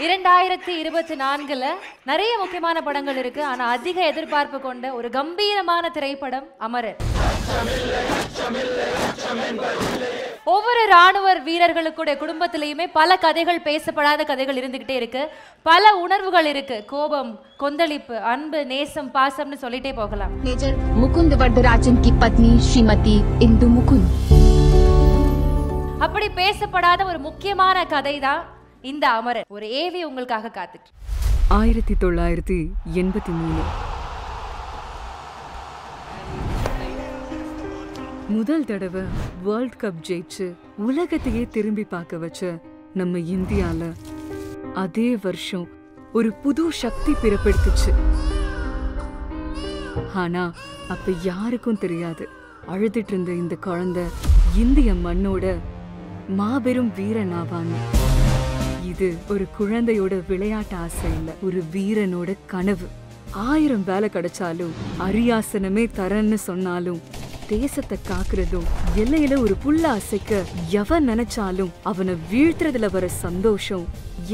2024ல நிறைய முக்கியமான படங்கள் இருக்கு. ஆனா அதிக எதிர்பார்ப்பு கொண்ட ஒரு கம்பீரமான திரைப்படம் அமரன். ஒவ்வொரு ராணுவ வீரர்களுடைய குடும்பத்திலையுமே பல கதைகள், பேசப்படாத கதைகள் இருந்துகிட்டே இருக்கு. பல உணர்வுகள் இருக்கு. கோபம், கொந்தளிப்பு, அன்பு, நேசம், பாசம்னு சொல்லிட்டே போகலாம். मेजर मुकुंद वरदराजन की पत्नी श्रीमती इंदु मुकुंद. அப்படி பேசப்படாத ஒரு முக்கியமான கதை தான் இந்த அமரன். ஒரு ஏவி உங்களுக்காக காத்துட்டு. 1983 முதல் தடவை வேர்ல்ட் கப் ஜெயிச்சு உலகத்தையே திரும்பி பார்க்க வச்ச நம்ம இந்தியால அதே வருஷம் ஒரு புது சக்தி பிறப்பெடுத்துச்சு. ஆனா அப்ப யாருக்கும் தெரியாது, அழுதுட்டு இருந்த இந்த குழந்தை இந்திய மண்ணோட மாபெரும் வீரனாவாங்க. இது ஒரு குழந்தையோட விளையாட்டு ஆசை இல்ல, ஒரு வீரனோட கனவு. 1000 வேலை கிடைச்சாலும், அரியாசனமே தரன்னு சொன்னாலும், தேசத்தை காக்குறதும் எல்லையில ஒரு புல்ல அசைக்க எவன் நினைச்சாலும் அவனை வீழ்த்துறதுல வர சந்தோஷம்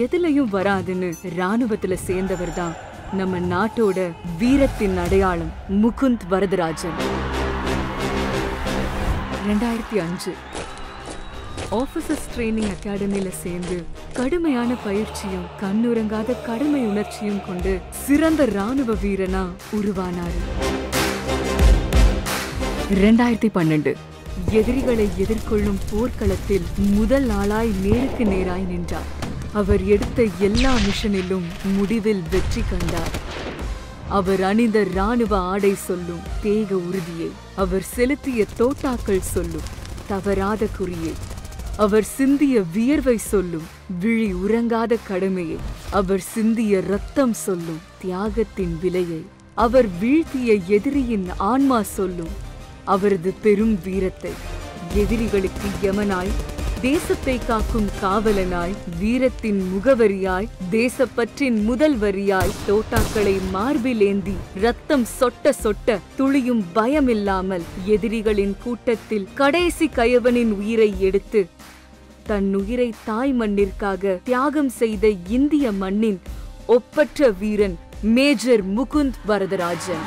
எதுலயும் வராதுன்னு ராணுவத்துல சேர்ந்தவர் தான் நம்ம நாட்டோட வீரத்தின் அடையாளம் முகுந்த் வரதராஜன். 2005 ஆபீசர்ஸ் ட்ரைனிங் அகாடமியில சேர்ந்து கடுமையான பயிற்சியும் கண்ணுறங்காத கடமை உணர்ச்சியும் கொண்டு சிறந்த ராணுவ வீரனா உருவானாரு. 2012 எதிரிகளை எதிர்கொள்ளும் போர்க்களத்தில் முதல் ஆளாய் நேருக்கு நேராய் நின்றார். அவர் எடுத்த எல்லா மிஷனிலும் முடிவில் வெற்றி கண்டார். அவர் அணிந்த ராணுவ ஆடை சொல்லும் தேக உறுதியை, அவர் செலுத்திய தோட்டாக்கள் சொல்லும் தவறாத குறியை, அவர் சிந்திய வியர்வை சொல்லும் விழி உறங்காத கடமையை, அவர் சிந்திய ரத்தம் சொல்லும் தியாகத்தின் விலையை, அவர் வீழ்த்திய எதிரியின் ஆன்மா சொல்லும் அவரது பெரும் வீரத்தை. எதிரிகளுக்கு யமனாய், தேசத்தை காக்கும் காவலனாய், வீரத்தின் முகவரியாய், தேசப்பற்றின் முதல் வரியாய், தோட்டாக்களை மார்பிலேந்தி ரத்தம் சொட்ட சொட்ட துளியும் பயமில்லாமல் எதிரிகளின் கூட்டத்தில் கடைசி கயவனின் உயிரை எடுத்து தன் உயிரை தாய் மண்ணிற்காக தியாகம் செய்த இந்திய மண்ணின் ஒப்பற்ற வீரன் மேஜர் முகுந்த் வரதராஜன்.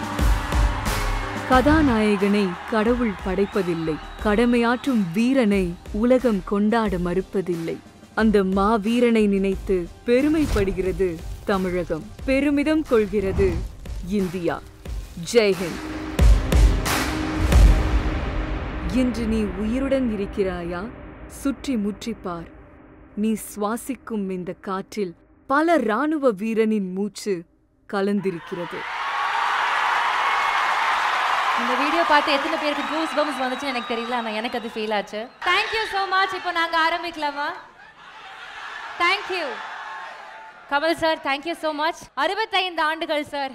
கதாநாயகனை கடவுள் படைப்பதில்லை, கடமையாற்றும் வீரனை உலகம் கொண்டாட மறுப்பதில்லை. அந்த மாவீரனை நினைத்து பெருமைப்படுகிறது தமிழகம், பெருமிதம் கொள்கிறது இந்தியா. ஜெய்ஹிந்த். இன்று நீ உயிருடன் இருக்கிறாயா? சுற்றி முற்றி பார். நீ சுவாசிக்கும் இந்த காற்றில் பல ராணுவ வீரனின் மூச்சு கலந்திருக்கிறது. இந்த வீடியோ பார்த்து எத்தனை பேருக்கு கூஸ் பம்ஸ் வந்துச்சுன்னு எனக்கு தெரியல, ஆனா எனக்கு அது ஃபீல் ஆச்சு. Thank you so much. இப்போ நாங்க ஆரம்பிக்கலாமா? Thank you. Kamal sir, thank you so much. 65 ஆண்டுகள் சார்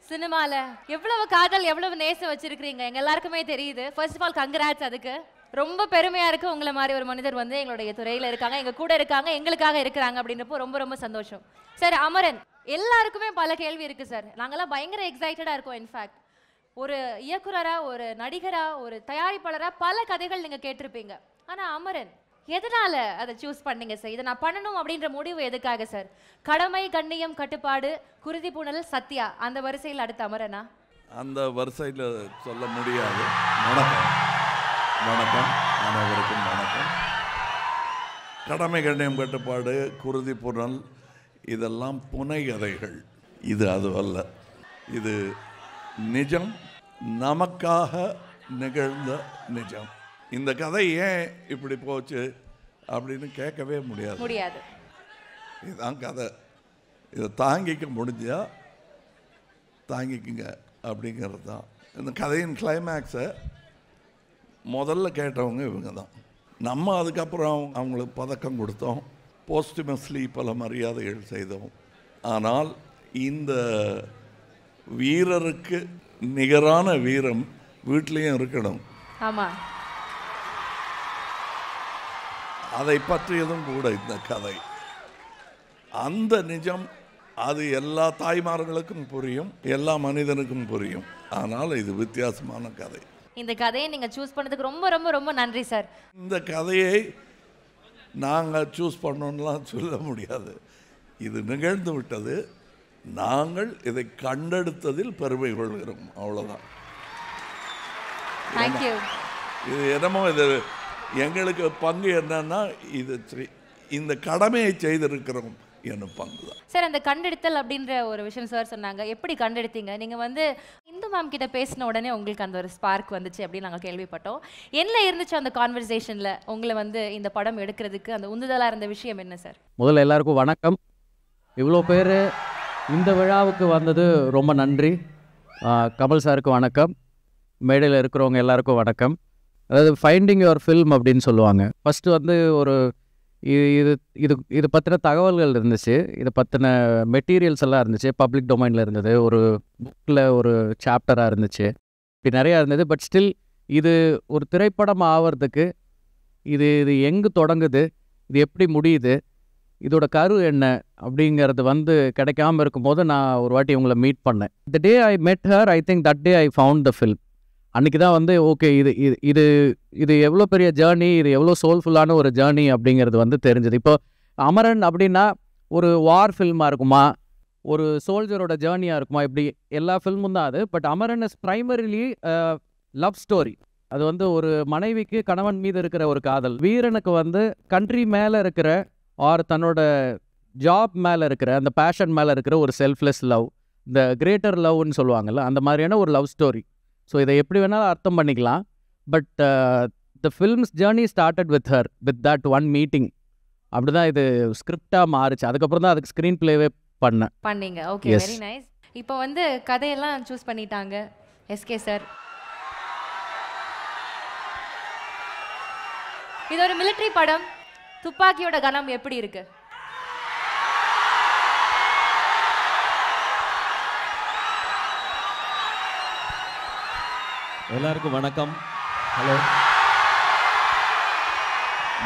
சினிமால. எவ்வளவு காதல், எவ்வளவு நேசம் வச்சிருக்கீங்க எங்க எல்லாருக்குமே தெரியுது. First of all congrats. அதுக்கு ரொம்ப பெருமையா இருக்கு. உங்களை மாதிரி ஒரு மனிதர் வந்து எங்களுடைய துறையில இருக்காங்க, எங்க கூட இருக்காங்க, எங்களுக்காக இருக்கிறாங்க அப்படின்றப்போ ரொம்ப ரொம்ப சந்தோஷம் சார். அமரன் எல்லாருக்குமே பல கேள்வி இருக்கு சார். நாங்கெல்லாம் பயங்கர எக்ஸைட்டடா இருக்கோம். இன்ஃபேக்ட் ஒரு இயக்குனரா, ஒரு நடிகரா, ஒரு தயாரிப்பாளரா பல கதைகள் நீங்க கேட்டிருப்பீங்க. ஆனா அமரன் எதனால அதை சூஸ் பண்ணீங்க சார்? இதை நான் பண்ணணும் அப்படின்ற முடிவு எதுக்காக சார்? கடமை, கண்ணியம், கட்டுப்பாடு, குருதி பூணல், சத்யா, அந்த வரிசையில் அடுத்த அமரனா? அந்த வரிசையில் சொல்ல முடியாது. வணக்கம், வணக்கம், அனைவருக்கும் வணக்கம். கடமை, கண்ணியம், கட்டுப்பாடு, குருதி பூணல் இதெல்லாம் புனை கதைகள். இது அதுவல்ல. இது நிஜம், நமக்காக நிகழ்ந்த நிஜம். இந்த கதை ஏன் இப்படி போச்சு அப்படின்னு கேட்கவே முடியாது. இதுதான் கதை. இதை தாங்கிக்க முடிஞ்சா தாங்கிக்குங்க அப்படிங்கிறது தான் இந்த கதையின் கிளைமேக்ஸை முதல்ல கேட்டவங்க இவங்க தான். நம்ம அதுக்கப்புறம் அவங்களுக்கு பதக்கம் கொடுத்தோம், போஸ்டுமஸ்லி பல மரியாதைகள் செய்தோம். ஆனால் இந்த வீரருக்கு நிகரான வீரம் வீட்லேயும் இருக்கணும். ஆமாம், அதை பற்றியதும் கூட இந்த கதை. அந்த நிஜம் அது எல்லா தாய்மார்களுக்கும் புரியும், எல்லா மனிதனுக்கும் புரியும். ஆனால் இது வித்தியாசமான கதை. இந்த கதையை நீங்க சூஸ் பண்ணதுக்கு ரொம்ப ரொம்ப ரொம்ப நன்றி சார். இந்த கதையை நாங்கள் சூஸ் பண்ணோம்லாம் சொல்ல முடியாது. இது நிகழ்ந்து விட்டது, நாங்கள் இதை கண்டெடுத்ததில் பெருமை கொள்கிறோம், அவ்வளோதான். தேங்க்யூ. இது என்னமோ இது எங்களுக்கு பங்கு என்னன்னா இது இந்த கடமையை செய்திருக்கிறோம் என்னும் பங்கு தான். சார், அந்த கண்டெடுத்தல் அப்படின்ற ஒரு விஷயம் சார் சொன்னாங்க. எப்படி கண்டெடுத்தீங்க? நீங்கள் வந்து இந்து மேம் கிட்ட பேசின உடனே உங்களுக்கு அந்த ஒரு ஸ்பார்க் வந்துச்சு அப்படின்னு நாங்கள் கேள்விப்பட்டோம். என்ன இருந்துச்சு அந்த கான்வர்சேஷனில் உங்களை வந்து இந்த படம் எடுக்கிறதுக்கு அந்த உந்துதலாக இருந்த விஷயம் என்ன சார்? முதல்ல எல்லாருக்கும் வணக்கம். இவ்வளோ பேர் இந்த விழாவுக்கு வந்தது ரொம்ப நன்றி. கமல் சாருக்கு வணக்கம், மேடையில் இருக்கிறவங்க எல்லாருக்கும் வணக்கம். அதாவது ஃபைண்டிங் யுவர் ஃபில்ம் அப்படின்னு சொல்லுவாங்க. ஃபஸ்ட்டு வந்து ஒரு இது இது இது பற்றின தகவல்கள் இருந்துச்சு, இதை பற்றின மெட்டீரியல்ஸ் எல்லாம் இருந்துச்சு, பப்ளிக் டொமைனில் இருந்தது, ஒரு புக்கில் ஒரு சாப்டராக இருந்துச்சு, இப்படி நிறையா இருந்தது. பட் ஸ்டில் இது ஒரு திரைப்படம் ஆகிறதுக்கு இது இது எங்கே தொடங்குது, இது எப்படி முடியுது, இதோட கரு என்ன அப்படிங்கிறது வந்து கிடைக்காம இருக்கும்போது நான் ஒரு வாட்டி உங்களை மீட் பண்ணேன். த டே ஐ மெட் her, I think that day I found the film. அன்றைக்கி தான் வந்து ஓகே இது இது இது இது எவ்வளோ பெரிய ஜேர்னி, இது எவ்வளோ சோல்ஃபுல்லான ஒரு ஜேர்னி அப்படிங்கிறது வந்து தெரிஞ்சது. இப்போ அமரன் அப்படின்னா ஒரு வார் ஃபில்மாக இருக்குமா, ஒரு சோல்ஜரோட ஜேர்னியாக இருக்குமா, இப்படி எல்லா ஃபில்மும் தான் அது. But Amaran is primarily love story. அது வந்து ஒரு மனைவிக்கு கணவன் மீது இருக்கிற ஒரு காதல். வீரனுக்கு வந்து கண்ட்ரி மேலே இருக்கிற ஆர் தன்னோட ஜாப் மேலே இருக்கிற அந்த பேஷன் மேலே இருக்கிற ஒரு செல்ஃப்லெஸ் லவ், இந்த கிரேட்டர் லவ்னு சொல்லுவாங்கள்ல, அந்த மாதிரியான ஒரு லவ் ஸ்டோரி. ஸோ இதை எப்படி வேணாலும் அர்த்தம் பண்ணிக்கலாம். But the films journey started with her, with that one meeting. அப்படி தான் இது ஸ்கிரிப்டாக மாறுச்சு. அதுக்கப்புறம் தான் அதுக்கு ஸ்க்ரீன் பிளேவே பண்ணீங்க. Okay, very nice. இப்போ வந்து கதையெல்லாம் சூஸ் பண்ணிட்டாங்க எஸ்கே சார். இது ஒரு மிலிட்டரி படம். துப்பாக்கியோட கனம் எப்படி இருக்கு? எல்லாருக்கும் வணக்கம். ஹலோ,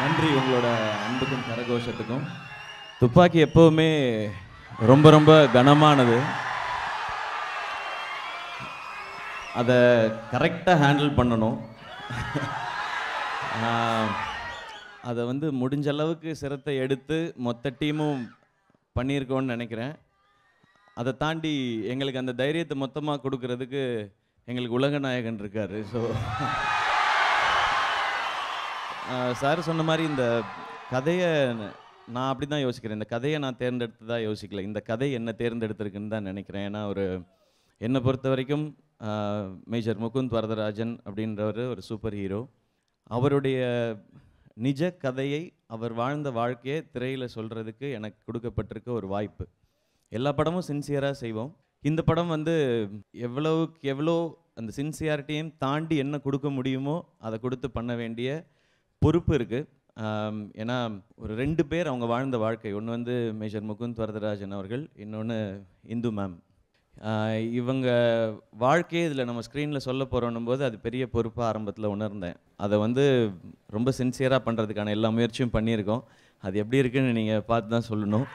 நன்றி உங்களோட அன்புக்கும் கரகோஷத்துக்கும். துப்பாக்கி எப்போவுமே ரொம்ப ரொம்ப கனமானது. அதை கரெக்டாக ஹேண்டில் பண்ணணும். அதை வந்து முடிஞ்ச அளவுக்கு சிரத்தை எடுத்து மொத்த டீமும் பண்ணியிருக்கோன்னு நினைக்கிறேன். அதை தாண்டி எங்களுக்கு அந்த தைரியத்தை மொத்தமாக கொடுக்கறதுக்கு எங்களுக்கு உலகநாயகன் இருக்கார். ஸோ சார் சொன்ன மாதிரி இந்த கதையை நான் அப்படி தான் யோசிக்கிறேன். இந்த கதையை நான் தேர்ந்தெடுத்து தான் யோசிக்கல, இந்த கதை என்ன தேர்ந்தெடுத்திருக்குன்னு தான் நினைக்கிறேன். ஏன்னா என்னை பொறுத்த வரைக்கும் மேஜர் முகுந்த் வரதராஜன் அப்படின்றவர் ஒரு சூப்பர் ஹீரோ. அவருடைய நிஜ கதையை, அவர் வாழ்ந்த வாழ்க்கையை திரையில் சொல்கிறதுக்கு எனக்கு கொடுக்கப்பட்டிருக்க ஒரு வாய்ப்பு. எல்லா படமும் சின்சியராக செய்வோம். இந்த படம் வந்து எவ்வளவுக்கு எவ்வளோ அந்த சின்சியாரிட்டியும் தாண்டி என்ன கொடுக்க முடியுமோ அதை கொடுத்து பண்ண வேண்டிய பொறுப்பு இருக்குது. ஏன்னா ஒரு 2 பேர் அவங்க வாழ்ந்த வாழ்க்கை. ஒன்று வந்து மேஜர் முகுந்த் வரதராஜன் அவர்கள், இன்னொன்று இந்து மேம். இவங்க வாழ்க்கையே இதில் நம்ம ஸ்க்ரீனில் சொல்ல போகிறோன்னும் போது அது பெரிய பொறுப்பாக ஆரம்பத்தில் உணர்ந்தேன். அதை வந்து ரொம்ப சின்சியராக பண்ணுறதுக்கான எல்லா முயற்சியும் பண்ணியிருக்கோம். அது எப்படி இருக்குன்னு நீங்கள் பார்த்து தான் சொல்லணும்.